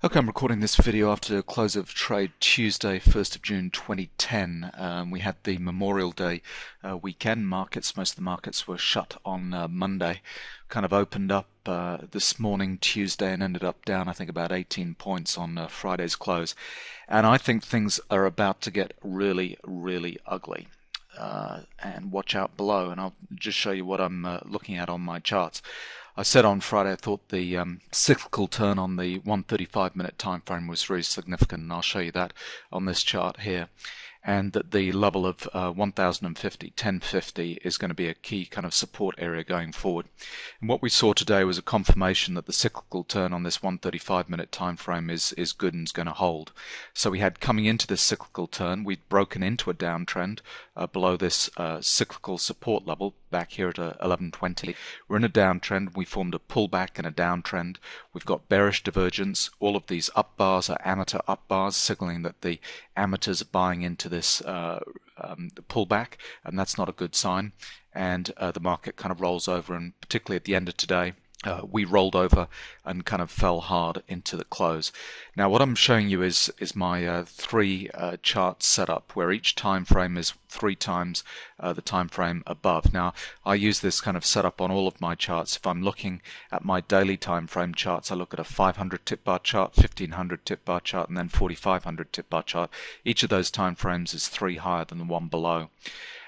Okay, I'm recording this video after close of trade Tuesday, 1st of June 2010. We had the Memorial Day weekend markets. Most of the markets were shut on Monday. Kind of opened up this morning, Tuesday, and ended up down, I think, about 18 points on Friday's close. And I think things are about to get really, really ugly. And watch out below, and I'll just show you what I'm looking at on my charts. I said on Friday I thought the cyclical turn on the 135-minute time frame was really significant, and I'll show you that on this chart here. And that the level of 1050 is going to be a key kind of support area going forward. And what we saw today was a confirmation that the cyclical turn on this 135-minute time frame is good and is going to hold. So we had, coming into this cyclical turn, we'd broken into a downtrend below this cyclical support level back here at 1120. We're in a downtrend. We formed a pullback and a downtrend. We've got bearish divergence. All of these up bars are amateur up bars, signaling that the amateurs are buying into this pullback, and that's not a good sign. And the market kind of rolls over, and particularly at the end of today, we rolled over and kind of fell hard into the close. Now what I'm showing you is my three chart setup, where each time frame is 3 times the time frame above. Now I use this kind of setup on all of my charts. If I'm looking at my daily time frame charts, I look at a 500 tip bar chart, 1500 tip bar chart, and then 4500 tip bar chart. Each of those time frames is 3 higher than the one below.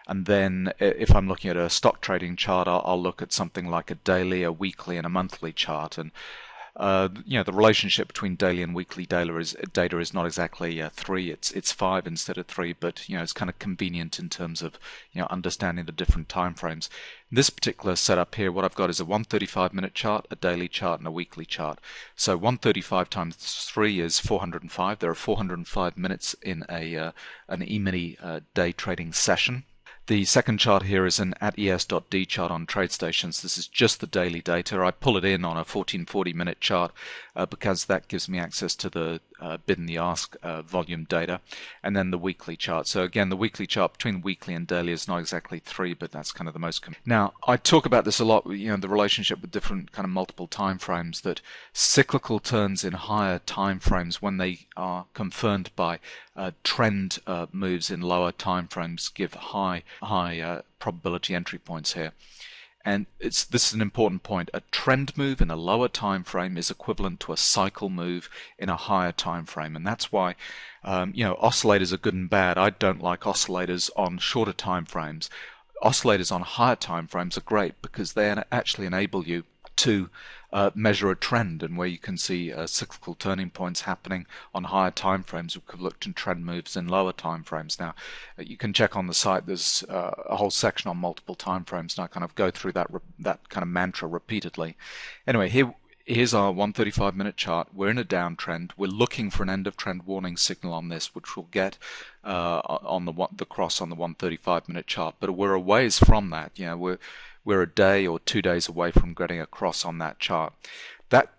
And then if I'm looking at a stock trading chart, I'll look at something like a daily, a weekly, and a monthly chart. And the relationship between daily and weekly data is not exactly 3. It's 5 instead of 3, but it's kind of convenient in terms of understanding the different time frames. In this particular setup here, what I've got is a 135-minute chart, a daily chart, and a weekly chart. So 135 times 3 is 405. There are 405 minutes in an Emini day trading session. The second chart here is an @es.d chart on TradeStations. This is just the daily data. I pull it in on a 1440-minute chart because that gives me access to the bid and the ask volume data, and then the weekly chart. So again, the weekly chart between weekly and daily is not exactly 3, but that's kind of the most. Now, I talk about this a lot, the relationship with different kind of multiple time frames, that cyclical turns in higher time frames, when they are confirmed by trend moves in lower time frames, give high probability entry points here. And this is an important point. A trend move in a lower time frame is equivalent to a cycle move in a higher time frame, and that's why oscillators are good and bad. I don't like oscillators on shorter time frames. Oscillators on higher time frames are great because they actually enable you to measure a trend, and where you can see cyclical turning points happening on higher time frames, we could look to trend moves in lower time frames. Now you can check on the site, there's a whole section on multiple time frames, and I kind of go through that kind of mantra repeatedly. Anyway, here's our 135-minute chart. We're in a downtrend. We're looking for an end of trend warning signal on this, which we'll get on the cross on the 135-minute chart, but we're a ways from that. We're a day or 2 days away from getting a cross on that chart. That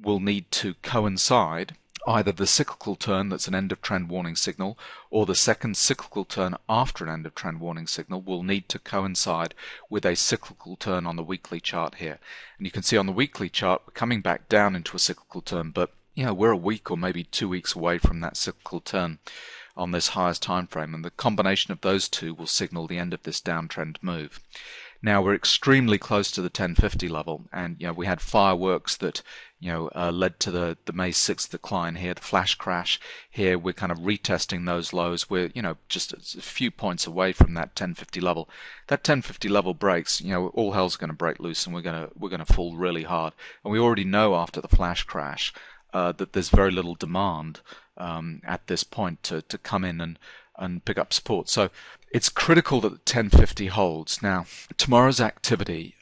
will need to coincide either the cyclical turn that's an end of trend warning signal, or the second cyclical turn after an end of trend warning signal will need to coincide with a cyclical turn on the weekly chart here. And you can see on the weekly chart we're coming back down into a cyclical turn, but we're a week or maybe 2 weeks away from that cyclical turn on this highest time frame, and the combination of those two will signal the end of this downtrend move. Now we're extremely close to the 1050 level, and we had fireworks that led to the May 6th decline here, the flash crash. Here we're kind of retesting those lows. We're just a few points away from that 1050 level. That 1050 level breaks, all hell's going to break loose, and we're going to fall really hard. And we already know after the flash crash that there's very little demand at this point to come in and pick up support. So it's critical that the 1050 holds. Now, tomorrow's activity,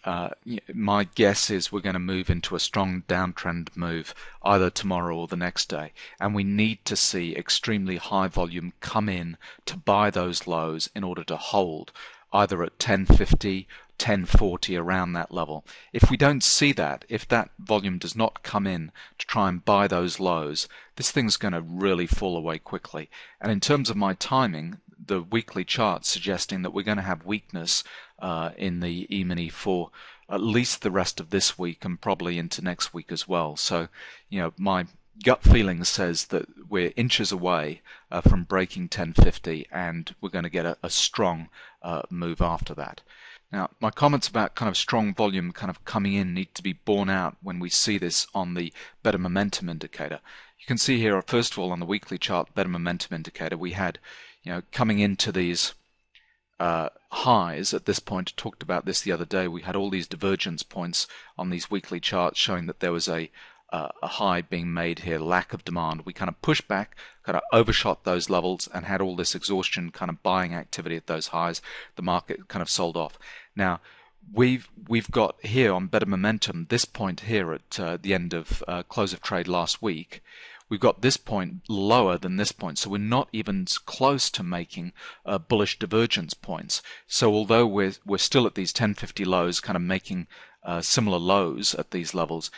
my guess is we're going to move into a strong downtrend move either tomorrow or the next day, and we need to see extremely high volume come in to buy those lows in order to hold either at 1050, 1040, around that level. If we don't see that, if that volume does not come in to try and buy those lows, this thing's going to really fall away quickly. And in terms of my timing, the weekly chart suggesting that we're going to have weakness in the E-mini for at least the rest of this week and probably into next week as well. So, my gut feeling says that we're inches away from breaking 1050, and we're going to get a strong move after that. Now, my comments about kind of strong volume kind of coming in need to be borne out when we see this on the better momentum indicator. You can see here, first of all, on the weekly chart, better momentum indicator, we had, coming into these highs at this point. I talked about this the other day. We had all these divergence points on these weekly charts showing that there was a high being made here, lack of demand. We kind of pushed back, kind of overshot those levels, and had all this exhaustion kind of buying activity at those highs. The market kind of sold off. Now, we've got here on better momentum, this point here at the end of close of trade last week. We've got this point lower than this point, so we're not even close to making bullish divergence points. So although we're still at these 1050 lows, kind of making similar lows at these levels,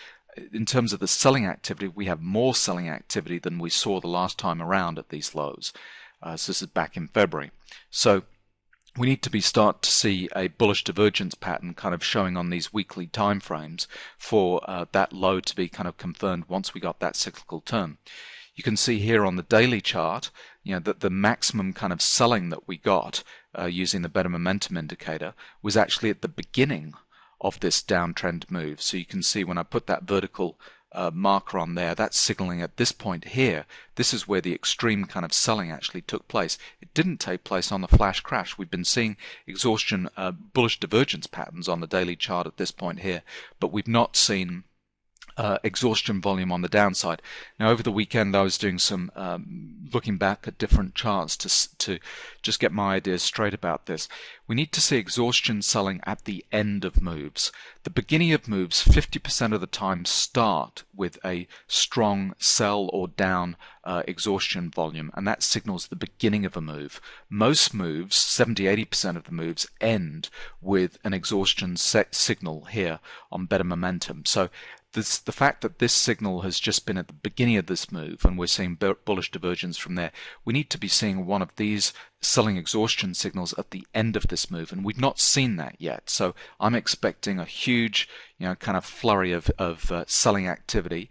in terms of the selling activity, we have more selling activity than we saw the last time around at these lows. So this is back in February. So we need to start to see a bullish divergence pattern kind of showing on these weekly time frames for that low to be kind of confirmed once we got that cyclical turn. You can see here on the daily chart, that the maximum kind of selling that we got using the better momentum indicator was actually at the beginning of this downtrend move. So you can see when I put that vertical marker on there, that's signaling at this point here, this is where the extreme kind of selling actually took place. It didn't take place on the flash crash. We've been seeing exhaustion, bullish divergence patterns on the daily chart at this point here, but we've not seen exhaustion volume on the downside. Now, over the weekend, I was doing some looking back at different charts to just get my ideas straight about this. We need to see exhaustion selling at the end of moves. The beginning of moves, 50% of the time, start with a strong sell or down exhaustion volume, and that signals the beginning of a move. Most moves, 70-80% of the moves, end with an exhaustion signal here on better momentum. So the fact that this signal has just been at the beginning of this move and we're seeing bullish divergence from there, we need to be seeing one of these selling exhaustion signals at the end of this move, and we've not seen that yet. So I'm expecting a huge kind of flurry of selling activity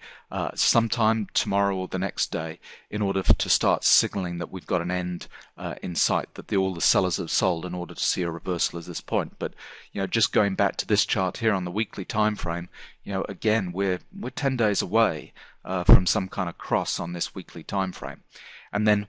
sometime tomorrow or the next day in order to start signaling that we've got an end in sight, that all the sellers have sold in order to see a reversal at this point. But just going back to this chart here on the weekly time frame, again we're 10 days away from some kind of cross on this weekly time frame. And then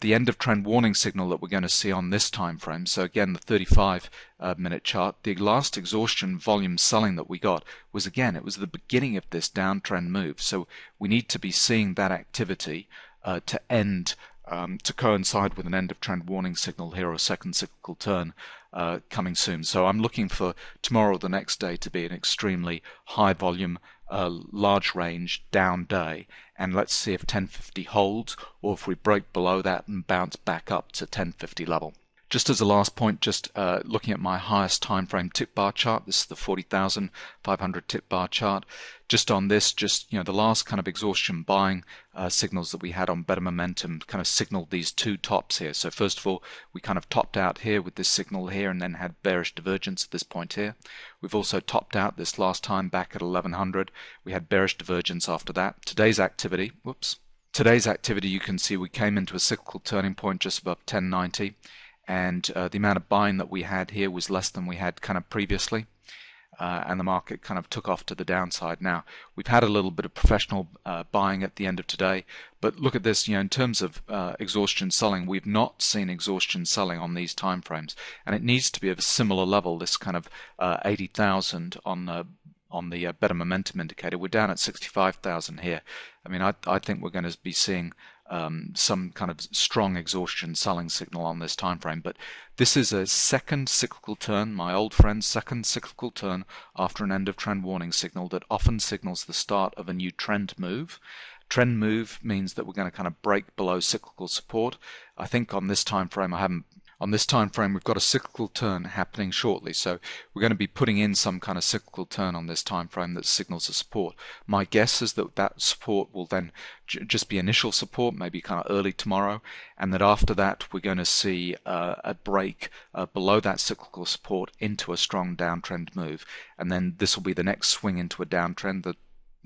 the end of trend warning signal that we're going to see on this time frame. So again, the 35-minute chart, the last exhaustion volume selling that we got was, again, it was the beginning of this downtrend move. So we need to be seeing that activity to end, to coincide with an end of trend warning signal here, or a second cyclical turn coming soon. So I'm looking for tomorrow or the next day to be an extremely high volume, large range down day, and let's see if 1050 holds or if we break below that and bounce back up to 1050 level. Just as a last point, just looking at my highest time frame tick bar chart, this is the 40,500 tick bar chart. Just on this, the last kind of exhaustion buying signals that we had on better momentum kind of signaled these two tops here. So first of all, we kind of topped out here with this signal here and then had bearish divergence at this point here. We've also topped out this last time back at 1100. We had bearish divergence after that. Today's activity, you can see we came into a cyclical turning point just above 1090. And the amount of buying that we had here was less than we had kind of previously, and the market kind of took off to the downside. Now, we've had a little bit of professional buying at the end of today, but look at this, in terms of exhaustion selling, we've not seen exhaustion selling on these time frames, and it needs to be of a similar level, this kind of 80,000 on the better momentum indicator. We're down at 65,000 here. I mean, I think we're going to be seeing some kind of strong exhaustion selling signal on this time frame. But this is a second cyclical turn, my old friend, second cyclical turn after an end of trend warning signal that often signals the start of a new trend move. Trend move means that we're going to kind of break below cyclical support. I think on this time frame we've got a cyclical turn happening shortly, so we're going to be putting in some kind of cyclical turn on this time frame that signals a support. My guess is that support will then just be initial support, maybe kind of early tomorrow, and that after that we're going to see a break below that cyclical support into a strong downtrend move, and then this will be the next swing into a downtrend.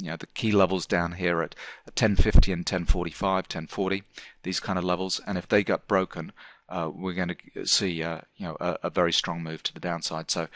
the key levels down here at 1050 and 1045, 1040, these kind of levels, and if they get broken, we're going to see a very strong move to the downside. So